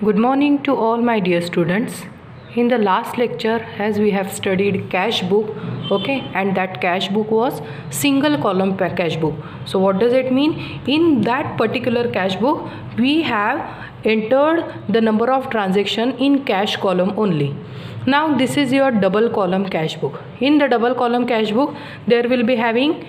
Good morning to all my dear students. In the last lecture, as we have studied cash book, okay, and that cash book was single column cash book. So what does it mean? In that particular cash book, we have entered the number of transaction in cash column only. Now this is your double column cash book. In the double column cash book, there will be having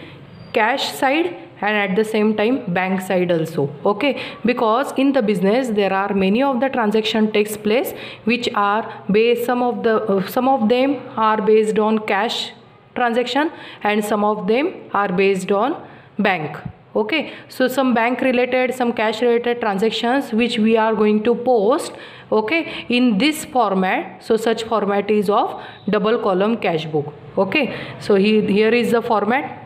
cash side and at the same time bank side also, okay, because in the business there are many of the transaction takes place which are based, some of them are based on cash transaction and some of them are based on bank. Okay, so some bank related, some cash related transactions which we are going to post, okay, in this format. So such format is of double column cash book. Okay, so here is the format.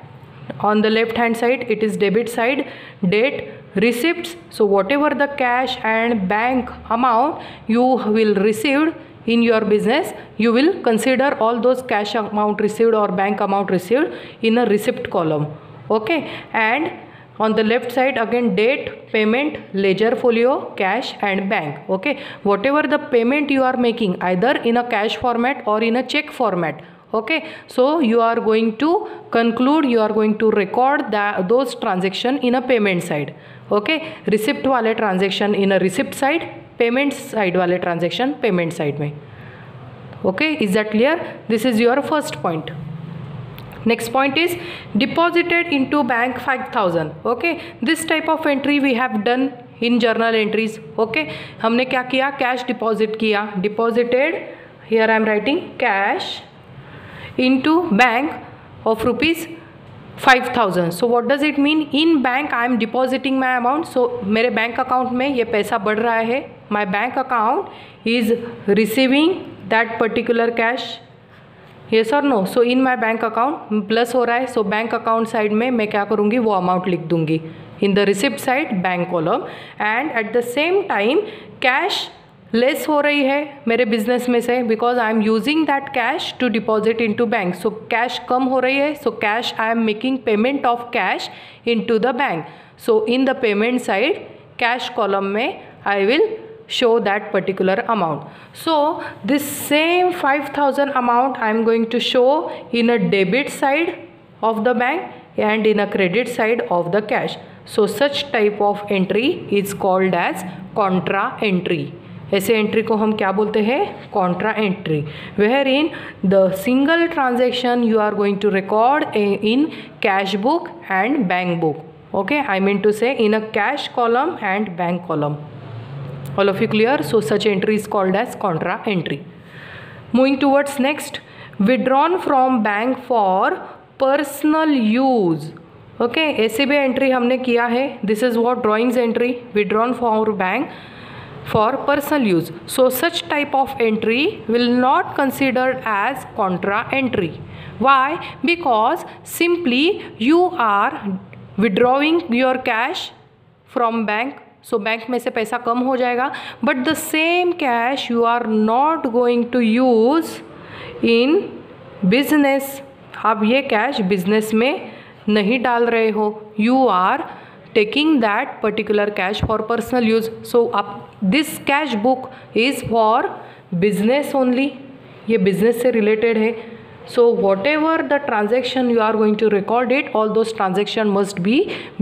On the left hand side it is debit side, date, receipts. So whatever the cash and bank amount you will receive in your business, you will consider all those cash amount received or bank amount received in a receipt column. Okay, and on the left side again date, payment, ledger folio, cash and bank. Okay, whatever the payment you are making either in a cash format or in a check format. Okay, so you are going to conclude, you are going to record those transaction in a payment side. Okay, receipt वाले transaction in a receipt side, payment side वाले transaction payment side में. Okay, is that clear? This is your first point. Next point is deposited into bank 5,000. Okay, this type of entry we have done in journal entries. Okay, हमने क्या किया? Cash deposit किया, deposited. Here I am writing cash into bank of rupees 5,000. So what does it mean? In bank I am depositing my amount. So मेरे bank account में ये पैसा बढ़ रहा है. My bank account is receiving that particular cash. Yes or no? So in my bank account plus हो रहा है. So बैंक अकाउंट साइड में मैं क्या करूँगी? वो अमाउंट लिख दूँगी in the receipt side bank column. And at the same time cash less हो रही है मेरे बिजनेस में से because I am using that cash to deposit into bank. So cash कम हो रही है. So cash I am making payment of cash into the bank. So in the payment side cash column में I will show that particular amount. So this same 5,000 amount I am going to show in a debit side of the bank and in a credit side of the cash. So such type of entry is called as contra entry. ऐसे entry को हम क्या बोलते हैं? Contra entry. Where in the single transaction you are going to record in cash book and bank book. Okay, I mean to say in a cash column and bank column. All of you clear? So such entry is called as contra entry. Moving towards next, withdrawn from bank for personal use. Okay, ऐसे भी entry हमने किया है. This is what drawings entry, withdrawn for bank for personal use. So such type of entry will not considered as contra entry. Why? Because simply you are withdrawing your cash from bank. So bank में से पैसा कम हो जाएगा, but the same cash you are not going to use in business. आप ये cash business में नहीं डाल रहे हो. You are taking that particular cash for personal use. So this cash book is for business only. ये business से related है. So whatever the transaction you are going to record it, all those transaction must be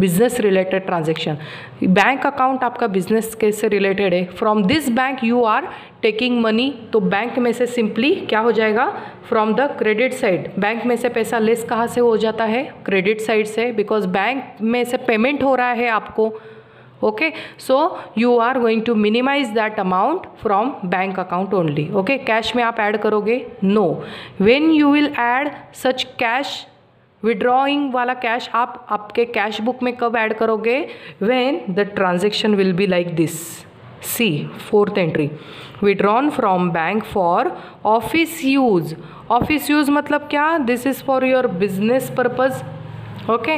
business related transaction. Bank account आपका business के से related है. From this bank you are taking money. तो bank में से simply क्या हो जाएगा? From the credit side. Bank में से पैसा लेस कहाँ से हो जाता है? क्रेडिट साइड से, बिकॉज बैंक में से पेमेंट हो रहा है आपको. Okay, so you are going to minimise that amount from bank account only. Okay, cash में आप ऐड करोगे? No. When you will add such cash, withdrawing वाला कैश आप आपके कैश बुक में कब ऐड करोगे? When the transaction will be like this. C fourth entry, withdrawn from bank for office use. Office use मतलब क्या? This is for your business purpose. Okay,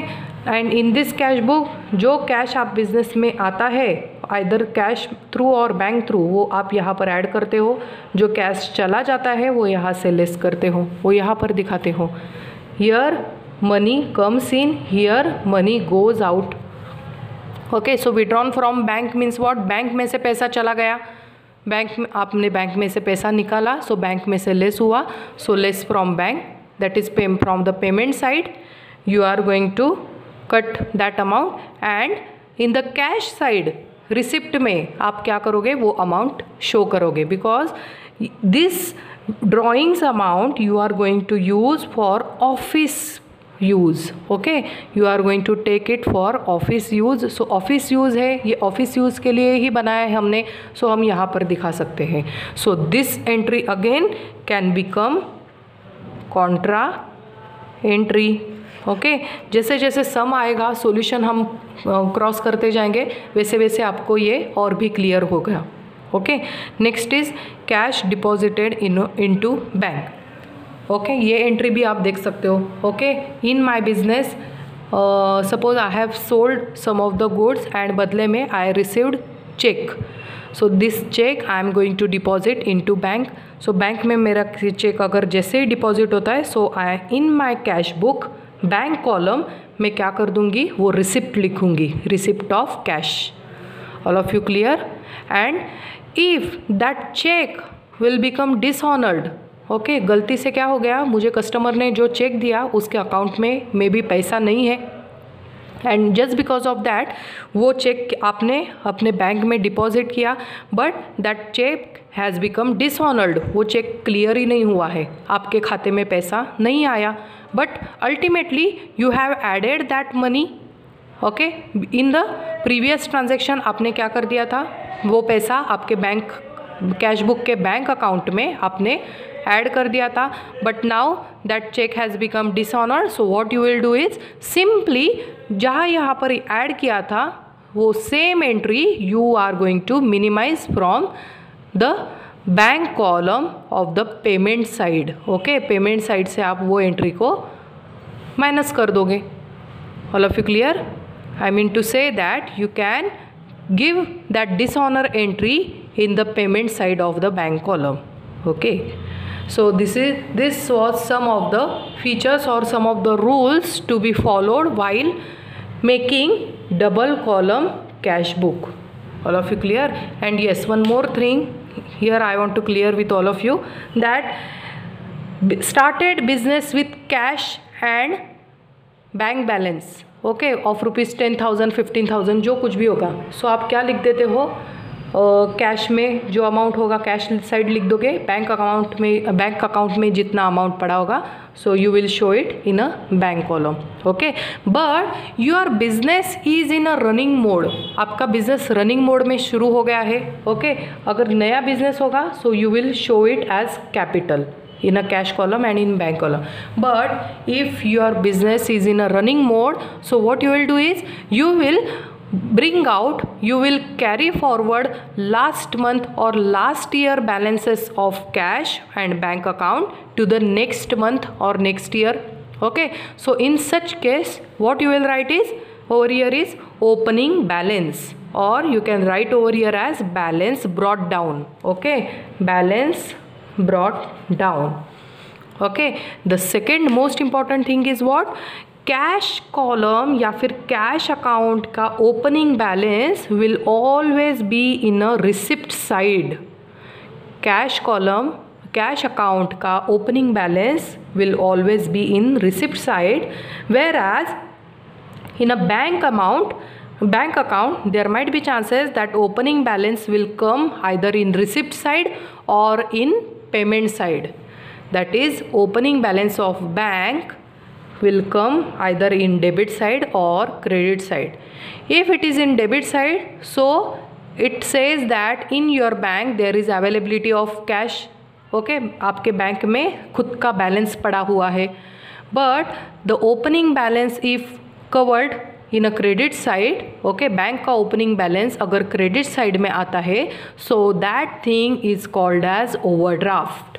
and in this cash book जो cash आप business में आता है either cash through और bank through, वो आप यहाँ पर ऐड करते हो. जो कैश चला जाता है वो यहाँ से लेस करते हो, वो यहाँ पर दिखाते हो. Here money comes in, here money goes out. Okay, so withdrawn from bank means what? Bank में से पैसा चला गया. बैंक में आपने बैंक में से पैसा निकाला, सो बैंक में से लेस हुआ, so less from bank, that is from the payment side you are going to cut that amount, and in the cash side receipt में आप क्या करोगे, वो अमाउंट शो करोगे, because this drawings amount you are going to use for office use, okay, you are going to take it for office use, so office use है, ये office use के लिए ही बनाया है हमने, so हम यहाँ पर दिखा सकते हैं. so this entry again can become contra entry, okay. जैसे जैसे सम आएगा, सॉल्यूशन हम क्रॉस करते जाएंगे, वैसे वैसे आपको ये और भी क्लियर होगा. Okay, next is cash deposited into bank. Okay, ये एंट्री भी आप देख सकते हो. Okay, in my business suppose I have sold some of the goods and बदले में I received cheque, so this cheque I am going to deposit into bank. So bank में मेरा चेक अगर जैसे ही डिपॉजिट होता है, so I in my cash book bank column में क्या कर दूंगी, वो रिसिप्ट लिखूंगी, receipt of cash. All of you clear? And if that cheque will become dishonoured, okay, गलती से क्या हो गया, मुझे कस्टमर ने जो चेक दिया उसके अकाउंट में मे बी पैसा नहीं है, and just because of that वो चेक आपने अपने बैंक में डिपॉजिट किया, but that cheque has become dishonoured, वो चेक क्लियर ही नहीं हुआ है, आपके खाते में पैसा नहीं आया, but ultimately you have added that money. Okay, in the previous transaction आपने क्या कर दिया था, वो पैसा आपके बैंक कैश बुक के बैंक अकाउंट में आपने ऐड कर दिया था, but now that cheque has become dishonoured. So what you will do is simply जहाँ यहाँ पर ऐड किया था वो same entry you are going to minimise from the bank column of the payment side. Okay, payment side से आप वो entry को माइनस कर दोगे. All of you clear? I mean to say that you can give that dishonor entry in the payment side of the bank column. Okay, so this was some of the features or some of the rules to be followed while making double column cash book. All of you clear? And yes, one more thing here I want to clear with all of you, that started business with cash and bank balance, okay, of rupees 10,000 15,000 जो कुछ भी होगा, सो आप क्या लिख देते हो, cash में जो अमाउंट होगा कैश साइड लिख दोगे, बैंक अकाउंट में जितना अमाउंट पड़ा होगा, so you will show it in a bank column. Okay, but your business is in a running mode, आपका बिजनेस रनिंग मोड में शुरू हो गया है. ओके, अगर नया बिजनेस होगा, so you will show it as capital in a cash column and in bank column. But if your business is in a running mode, so what you will do is you will carry forward last month or last year balances of cash and bank account to the next month or next year. Okay, so in such case what you will write is, over here is opening balance, or you can write over here as balance brought down. Okay, balance brought down. Okay, the second most important thing is what, cash column या फिर cash account का opening balance will always be in a receipt side. Cash column cash account का opening balance will always be in receipt side, whereas in a bank account there might be chances that opening balance will come either in receipt side or in payment side. That is, opening balance of bank will come either in debit side or credit side. If it is in debit side, so it says that in your bank there is availability of cash. Okay, आपके bank में खुद का balance पड़ा हुआ है, but the opening balance if covered in a credit side, okay, bank का opening balance अगर credit side में आता है, so that thing is called as overdraft.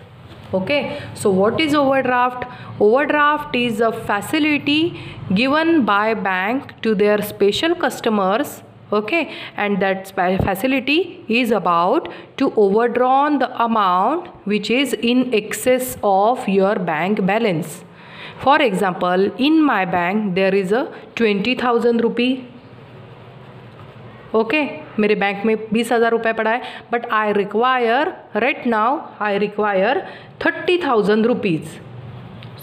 Okay, so what is overdraft? Overdraft is a facility given by bank to their special customers. Okay, and that facility is about to overdraw the amount which is in excess of your bank balance. For example, in my bank there is a 20,000 rupee okay मेरे bank में 20,000 रुपये पड़ा है, but I require right now I require 30,000 rupees.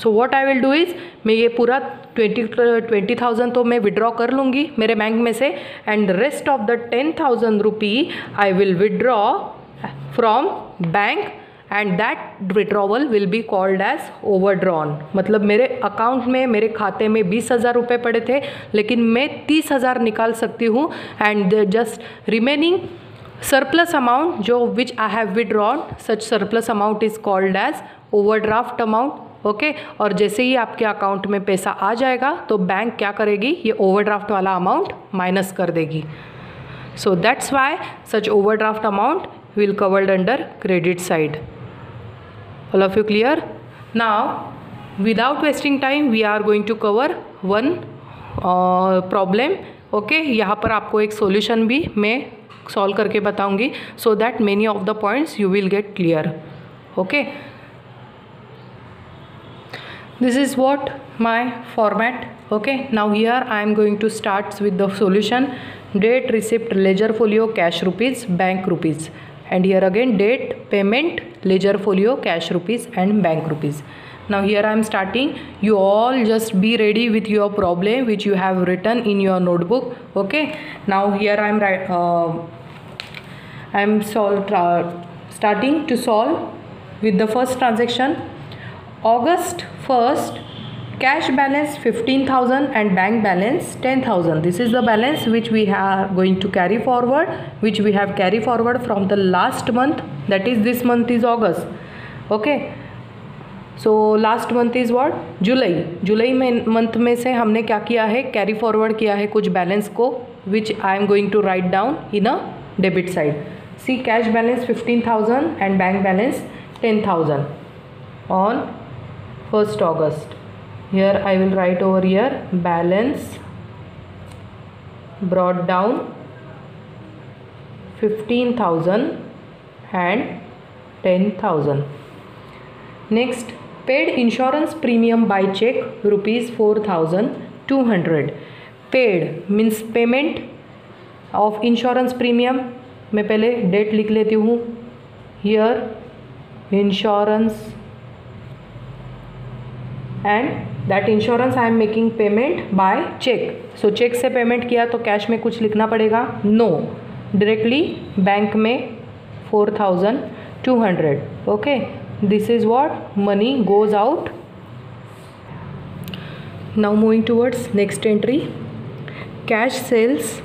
So what I will do is, मैं ये पूरा 20,000 तो मैं विड्रॉ कर लूँगी मेरे बैंक में से, and rest of the 10,000 rupee I will withdraw from bank and that withdrawal will be called as overdrawn. मतलब मेरे अकाउंट में, मेरे खाते में 20,000 रुपये पड़े थे, लेकिन मैं 30,000 निकाल सकती हूँ, and just remaining surplus amount जो which I have withdrawn, such surplus amount is called as overdraft amount. Okay और जैसे ही आपके अकाउंट में पैसा आ जाएगा तो बैंक क्या करेगी, ये ओवरड्राफ्ट वाला अमाउंट माइनस कर देगी. So that's why such overdraft amount will covered under credit side. All of you clear? Now without wasting time we are going to cover one problem. Okay यहाँ पर आपको एक solution भी मैं solve करके बताऊंगी, so that many of the points you will get clear. Okay, this is what my format. Okay, now here I am going to start with the solution. Date, receipt, ledger folio, cash rupees, bank rupees. And here again date, payment, ledger folio, cash rupees and bank rupees. Now here I am starting. You all just be ready with your problem which you have written in your notebook. Okay, now here I am starting to solve with the first transaction. August 1st, cash balance 15,000 and bank balance 10,000. This is the balance which we are going to carry forward, which we have carry forward from the last month, that is this month is August. Okay, so last month is what, जुलाई में month में से हमने क्या किया है, carry forward किया है कुछ बैलेंस को, which I am going to write down in a debit side. See, cash balance 15,000 and bank balance 10,000 on 1st August. Here I will write over here balance brought down 15,000 and 10,000. Next, paid insurance premium by check rupees 4,200. Paid means payment of insurance premium. मैं पहले date लिख लेती हूँ. Here insurance and that insurance I am making payment by check. So check से payment किया तो cash में कुछ लिखना पड़ेगा? No, directly बैंक में 4,200. Okay, this is what money goes out. Now moving towards next entry. Cash sales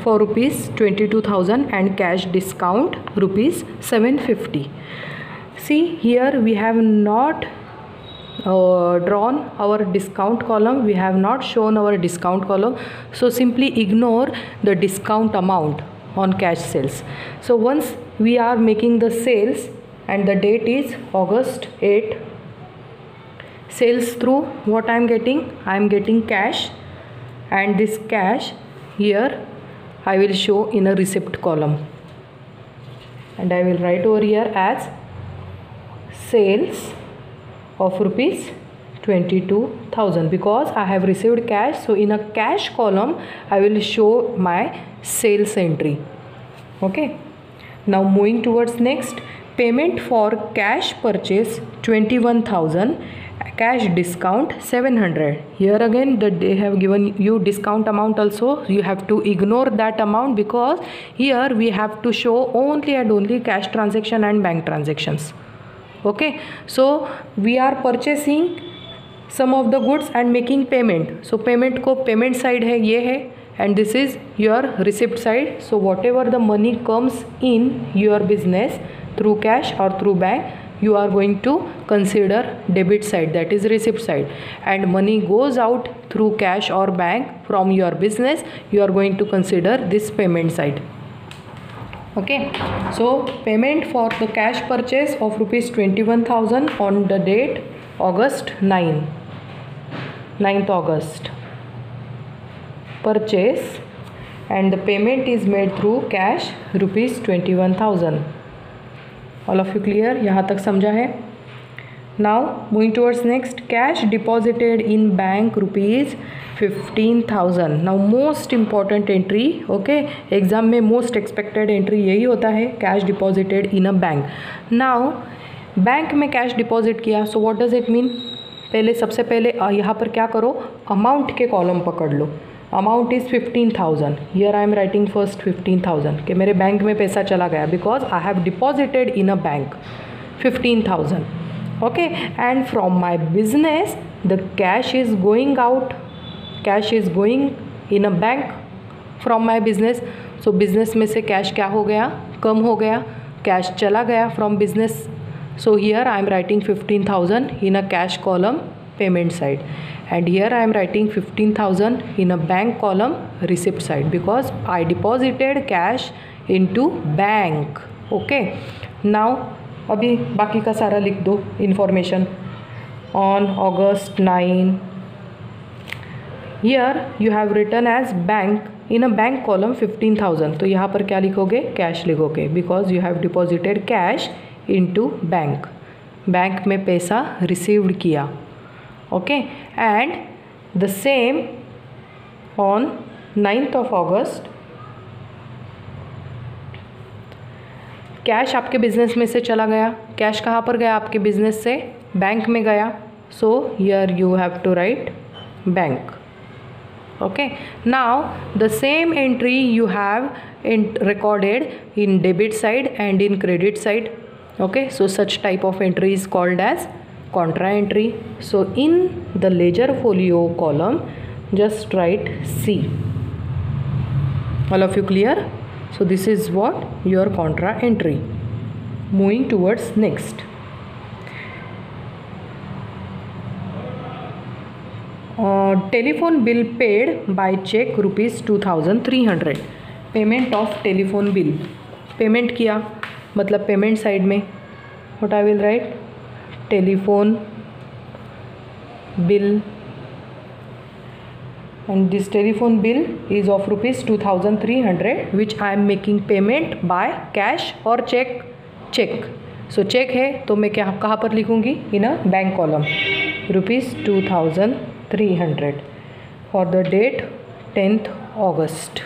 for rupees 22,000 and cash discount rupees 750. See, here we have not drawn our discount column, we have not shown our discount column, so simply ignore the discount amount on cash sales. So once we are making the sales and the date is August 8, sales through what I am getting, I am getting cash, and this cash here I will show in a receipt column, and I will write over here as sales of rupees 22,000 because I have received cash. So in a cash column I will show my sales entry. Okay, now moving towards next, payment for cash purchase 21,000, cash discount 700. Here again they have given you discount amount also, you have to ignore that amount because here we have to show only and only cash transaction and bank transactions. Okay, so we are purchasing some of the goods and making payment. So payment को payment side है ये है, and this is your receipt side. So whatever the money comes in your business through cash or through bank, you are going to consider debit side, that is receipt side, and money goes out through cash or bank from your business, you are going to consider this payment side. Okay, so payment for the cash purchase of rupees 21,000 on the date August 9th August purchase, and the payment is made through cash rupees 21,000. All of you clear? यहाँ तक समझा है? Now moving towards next, cash deposited in bank rupees 15,000. Now most important entry, okay, exam में most expected entry यही होता है, cash deposited in a bank. Now bank में cash deposit किया, सो व्हाट डज इट मीन. पहले सबसे पहले यहाँ पर क्या करो, अमाउंट के कॉलम पकड़ लो. Amount is 15,000. Here I am writing first 15,000 कि मेरे बैंक में पैसा चला गया because I have deposited in a bank 15,000. Okay, and from my business the cash is going out, cash is going in a bank from my business. So business में से cash क्या हो गया, कम हो गया, कैश चला गया from business. So here I am writing 15,000 in a cash column payment side, and here I am writing 15,000 in a bank column receipt side because I deposited cash into bank. Okay, now अभी बाकी का सारा लिख दो information. On August 9 here you have written as bank in a bank column 15,000. तो यहाँ पर क्या लिखोगे, कैश लिखोगे because you have deposited cash into bank. Bank में पैसा रिसीव्ड किया. Okay, and the same on 9th of August cash आपके बिजनेस में से चला गया. कैश कहाँ पर गया, आपके बिजनेस से बैंक में गया. So here you have to write bank. Okay, now the same entry you have recorded in debit side and in credit side. Okay, so such type of entry is called as contra entry. So in the ledger folio column just write C. All of you clear? So this is what your contra entry. Moving towards next. Telephone bill paid by check rupees 2,300. Payment of telephone bill. Payment किया मतलब payment side में what I will write, telephone bill, and this telephone bill is of rupees 2,300 which I am making payment by cash or check. check. So check है तो मैं क्या कहाँ पर लिखूँगी, in a bank column, rupees 2,300 for the date 10th August.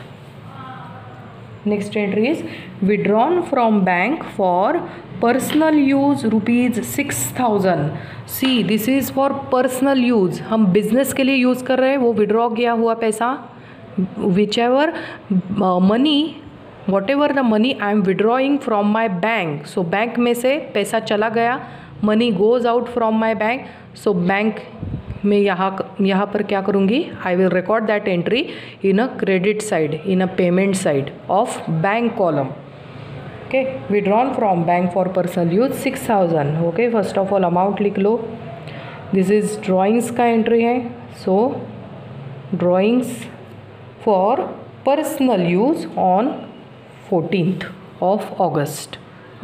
Next entry is withdrawn from bank for personal use rupees 6,000. See this is for personal use. हम business के लिए यूज़ कर रहे हैं, वो विड्रॉ किया हुआ पैसा. Whichever money, whatever the money I am withdrawing from my bank. So bank में से पैसा चला गया, money goes out from my bank. So bank में यहाँ पर क्या करूँगी, I will record that entry in a credit side, in a payment side of bank column. Okay, withdrawn from bank for personal use 6,000. Okay, first of all amount लिख लो. This is drawings का entry है. So drawings for personal use on 14th of August.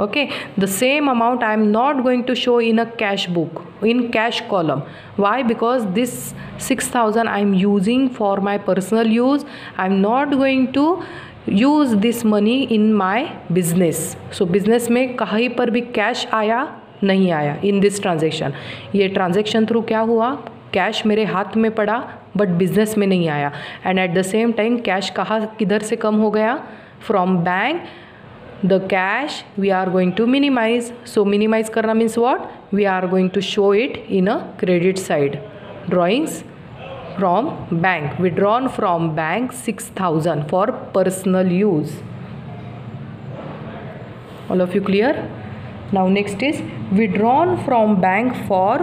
Okay, the same amount I am not going to show in a cash book, in cash column. Why? Because this 6,000 I am using for my personal use. I am not going to use this money in my business. So business में कहीं पर भी cash आया नहीं आया in this transaction. ये transaction through क्या हुआ, कैश मेरे हाथ में पड़ा बट बिजनेस में नहीं आया. And at the same time cash कहाँ किधर से कम हो गया, from bank. The cash we are going to minimize. So minimize करना means what, we are going to show it in a credit side. Drawings from bank, withdrawn from bank 6,000 for personal use. All of you clear? Now next is withdrawn from bank for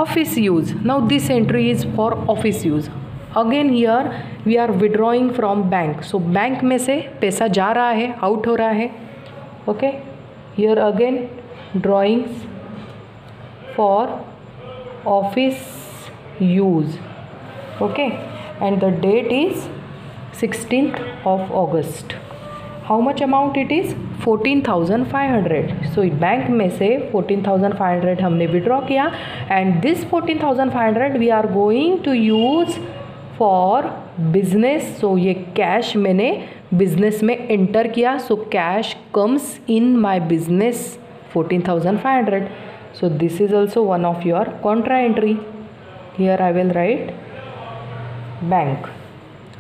office use. Now this entry is for office use. Again here we are withdrawing from bank. So bank में से पैसा जा रहा है, out हो रहा है. Okay, here again drawings for office use. Okay, and the date is 16th of August. How much amount it is? 14,500. So bank में से 14,500 हमने withdraw किया, and this 14,500 we are going to use for business. So ये cash मैंने business में enter किया. So cash comes in my business 14,500. So this is also one of your contra entry. Here I will write bank.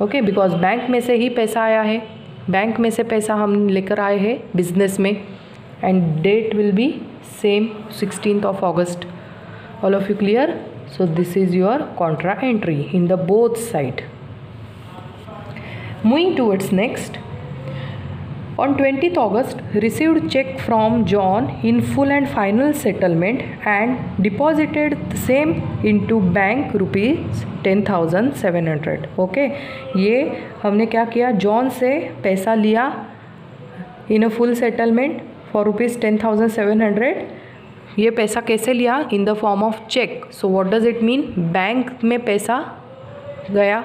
Okay, because bank में से ही पैसा आया है, bank में से पैसा हम लेकर आए हैं बिजनेस में. And date will be same 16th of August. All of you clear? So this is your contra entry in the both side. Moving towards next. On 20th August, received check from John in full and final settlement and deposited the same into bank rupees 10,700. Okay, ये हमने क्या किया, John से पैसा लिया in a full settlement for rupees 10,700. ये पैसा कैसे लिया, in the form of cheque. So what does it mean, bank में पैसा गया.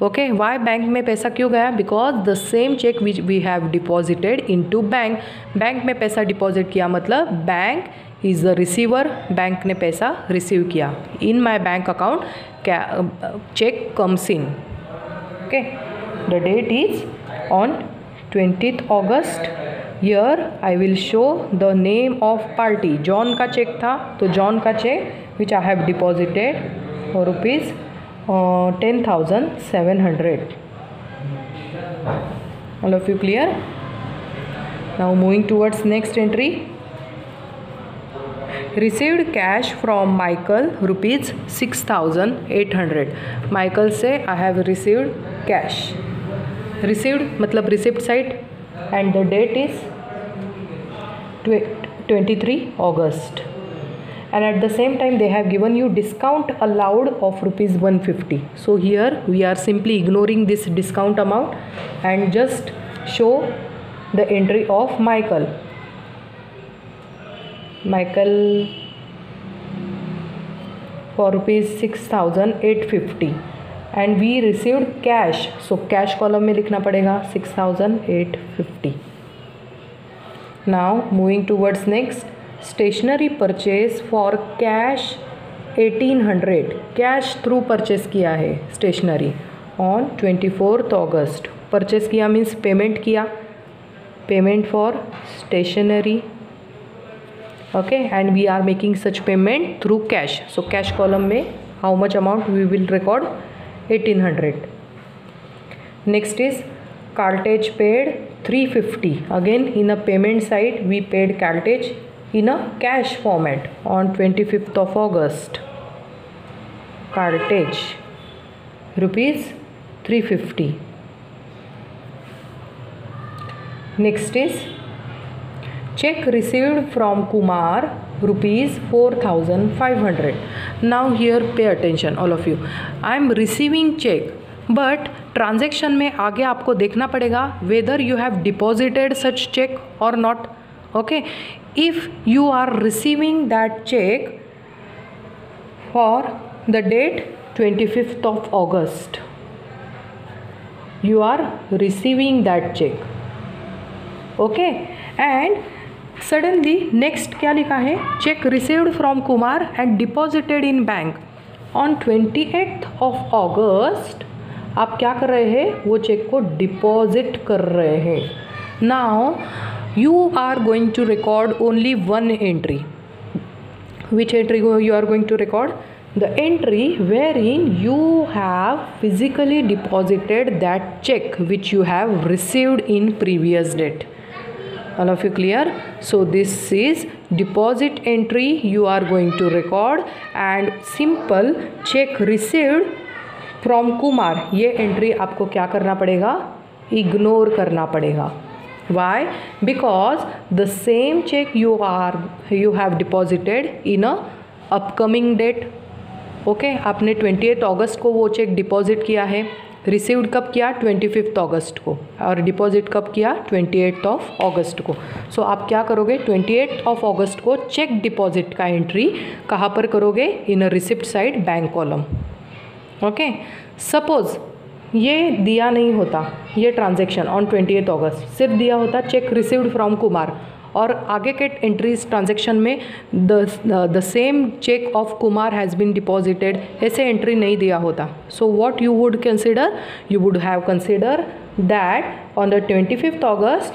ओके, वाई बैंक में पैसा क्यों गया, because the same cheque which we have deposited into bank. Bank में पैसा डिपॉजिट किया मतलब bank is the receiver, bank ने पैसा रिसीव किया. In my bank account cheque comes in. Okay, the date is on 20th August. Here I will show the name of party. John का cheque था, तो John का cheque which I have deposited for rupees 10,700. All of you clear? Now moving towards next entry. Received cash from Michael rupees 6,800. Michael से I have received cash. Received मतलब receipt side and the date is 23 August. And at the same time they have given you discount allowed of rupees 150. So here we are simply ignoring this discount amount and just show the entry of Michael for rupees 6,850 and we received cash. So cash column में लिखना पड़ेगा 6,850. Now moving towards next. Stationery purchase for cash 1800. Cash through purchase किया है stationery on 24th August. Purchase किया means payment किया, payment for stationery. Okay, and we are making such payment through cash. So cash column में how much amount we will record 1800. Next is cartage paid 350. Again in a payment side we paid cartage in a cash format on 25th of August. Cartage rupees 350. Next is check received from Kumar rupees 4,500. Now here pay attention all of you. I am receiving check but transaction में आगे आपको देखना पड़ेगा whether you have deposited such cheque और not. Okay, if you are receiving that cheque for the date 25th of August, you are receiving that check. Okay, and suddenly next क्या लिखा है, check received from Kumar and deposited in bank on 28th of August. आप क्या कर रहे हैं, वो check को डिपॉजिट कर रहे हैं. Now you are going to record only one entry. Which entry you are going to record? The entry where in you have physically deposited that cheque which you have received in previous date. All of you clear? So this is deposit entry you are going to record and simple check received from Kumar. ये entry आपको क्या करना पड़ेगा, ignore करना पड़ेगा. Why? Because the same check you have deposited in a upcoming date. Okay, आपने 28th August को वो चेक डिपॉजिट किया है. रिसीव्ड कब किया, 25th August को, और डिपॉजिट कब किया, 28th of August को. सो आप क्या करोगे, 28th of August को चेक डिपॉजिट का एंट्री कहाँ पर करोगे, in a receipt side bank column. Okay, suppose ये दिया नहीं होता, ये ट्रांजैक्शन ऑन 28th August सिर्फ दिया होता चेक रिसीव्ड फ्रॉम कुमार और आगे के एंट्रीज ट्रांजैक्शन में the same cheque of Kumar has been deposited, ऐसे एंट्री नहीं दिया होता. So what you would consider, you would have consider that on the 25th August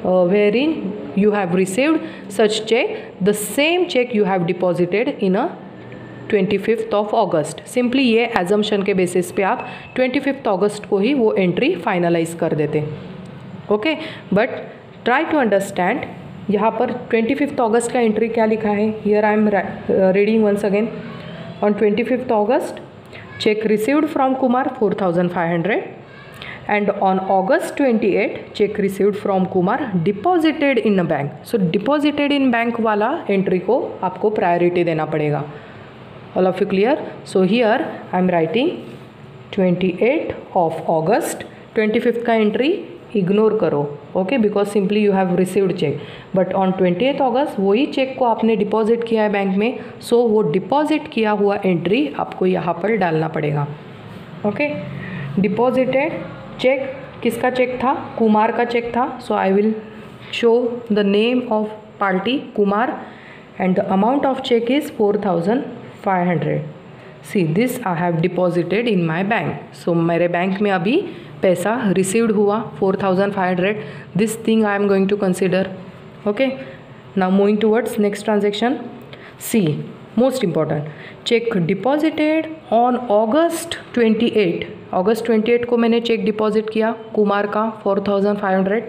wherein you have received such check, the same check you have deposited in a 25th of August. Simply ये assumption के basis पे आप 25th अगस्त को ही वो entry finalise कर देते. Okay, but try to understand यहाँ पर 25th अगस्त का एंट्री क्या लिखा है. Here I am reading once again. On 25th August check received from Kumar 4,500 and on August 28 check received from Kumar deposited in a bank. So deposited in bank वाला entry को आपको priority देना पड़ेगा. All of you clear? So here I am writing 28 of August. 25th का entry ignore करो. Okay, because simply you have received cheque. But on 28 August वही cheque को आपने डिपॉजिट किया है बैंक में. सो वो डिपॉजिट किया हुआ एंट्री आपको यहाँ पर डालना पड़ेगा. ओके, डिपॉजिटेड चेक किसका चेक था? कुमार का चेक था. So I will show the name of party Kumar and the amount of cheque is 4,500. See this I have deposited in my bank. So मेरे बैंक में अभी पैसा रिसीव्ड हुआ 4,500. This thing I am going to consider. Okay, now moving towards next transaction. See, most important, cheque deposited on August 28. August 28 को मैंने check deposit किया कुमार का 4,500.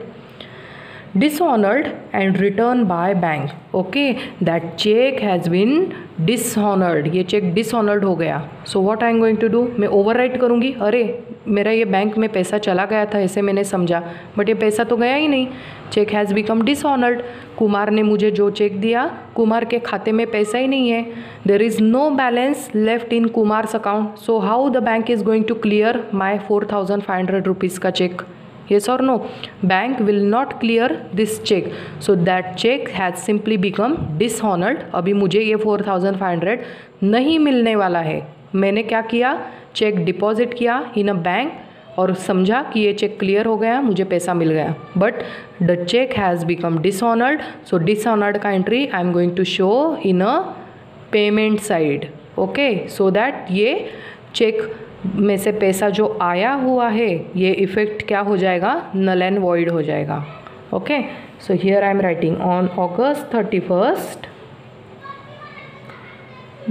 dishonored and returned by bank. Okay, that check has been dishonored. ये check dishonored हो गया. So what I am going to do? मैं overwrite करूँगी. अरे मेरा ये बैंक में पैसा चला गया था ऐसे मैंने समझा, बट ये पैसा तो गया ही नहीं. Cheque has become dishonoured. Kumar ने मुझे जो चेक दिया, कुमार के खाते में पैसा ही नहीं है. There is no balance left in Kumar's account. So how the bank is going to clear my 4,500 rupees का cheque? Yes or no? Bank will not clear this check. So that check has simply become dishonored. अभी मुझे ये 4,500 नहीं मिलने वाला है. मैंने क्या किया? चेक डिपॉजिट किया इन अ बैंक और समझा कि ये चेक क्लियर हो गया, मुझे पैसा मिल गया. But the cheque has become dishonoured. So dishonoured का entry I am going to show in a payment side. Okay, so that ये चेक में से पैसा जो आया हुआ है ये इफेक्ट क्या हो जाएगा? नल एंड वॉइड हो जाएगा. Okay, so here I am writing on August 31st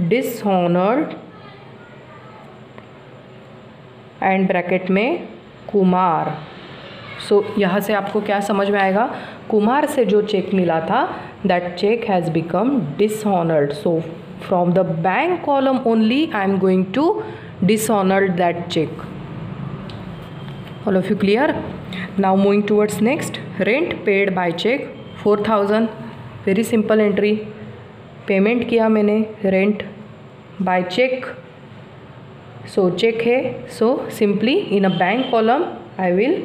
dishonoured and bracket में कुमार. सो यहाँ से आपको क्या समझ में आएगा? कुमार से जो चेक मिला था that cheque has become dishonoured. So from the bank column only I am going to dishonored that check. All of you clear? Now moving towards next, rent paid by check 4,000. very simple entry. Payment किया मैंने rent by cheque. So cheque है. So simply in a bank column I will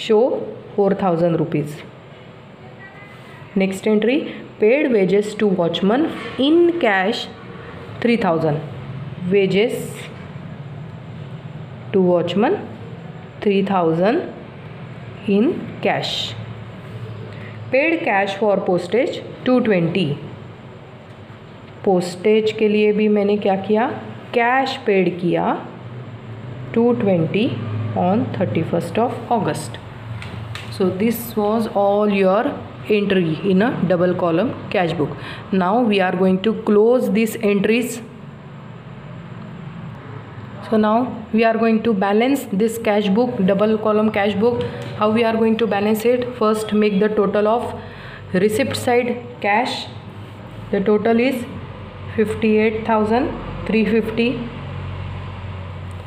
show 4,000 rupees. Next entry, paid wages to watchman in cash 3,000. Wages to watchman 3,000 in cash. Paid cash for postage 220. Postage के लिए भी मैंने क्या किया? Cash paid किया 220 on 31st of August. So this was all your entry in a double column cash book. Now we are going to close these entries. So now we are going to balance this cash book, double column cash book. How we are going to balance it? First make the total of receipt side cash. The total is 58,350.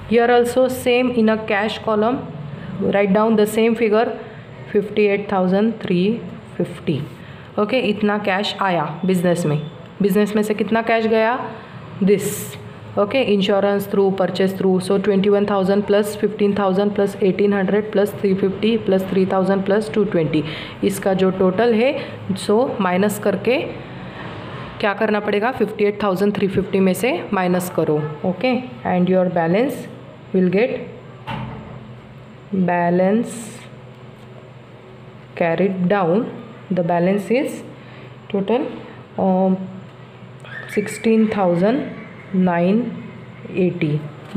Here also same in a cash column, write down the same figure 58,350. Okay, इतना cash आया business में. Business में से कितना cash गया? This. Okay, insurance through, purchase through. So 21,000 plus 15,000 plus 1,800 plus 350 plus 3,000 plus 220. इसका जो total है सो माइनस करके क्या करना पड़ेगा? 58,350 में से माइनस करो. Okay, and your balance will get balance carried down. The balance is total 16,980.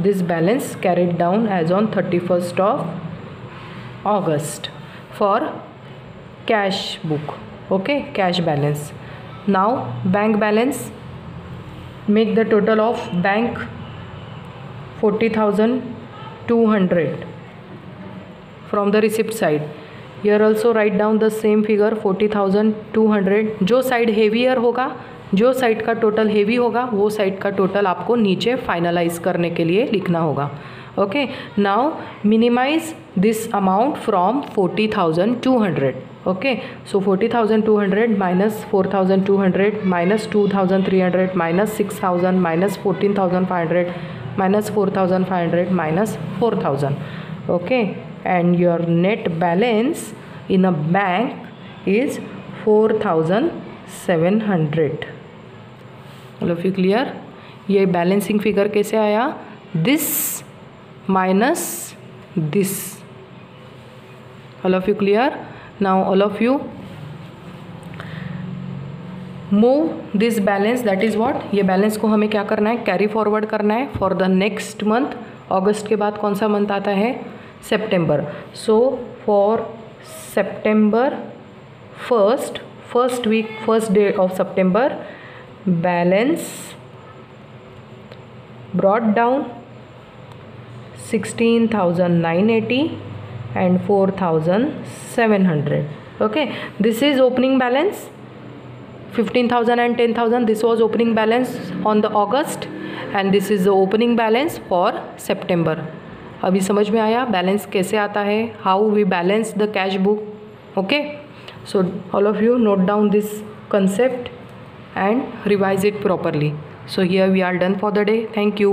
This balance carried down as on 31st of August for cash book. okay, cash balance. Now bank balance, make the total of bank 40,200 from the receipt side. Here also write down the same figure 40,200. जो side heavier होगा, जो side का total heavy होगा, वो side का total आपको नीचे finalise करने के लिए लिखना होगा. Okay, now minimise this amount from 40,200. Okay, so 40,200 minus 4,200 minus 2,300 minus 6,000 minus 14,500 minus 4,500 minus 4,000. Okay, and your net balance in a bank is 4,700. all of you clear? ये बैलेंसिंग फिगर कैसे आया? This minus this. all of you clear? now all of you move this balance, that is what, ये balance को हमें क्या करना है? Carry forward करना है फॉर द नेक्स्ट मंथ. अगस्त के बाद कौन सा मंथ आता है? सितंबर. सो फॉर सितंबर first week, first day of सितंबर, balance brought down 16,980 and 4,700. okay, this is opening balance. 15,000 and 10,000, this was opening balance on the August and this is the opening balance for September. अभी समझ में आया balance कैसे आता है? How we balance the cash book. Okay, so all of you note down this concept and revise it properly. So here we are done for the day. Thank you.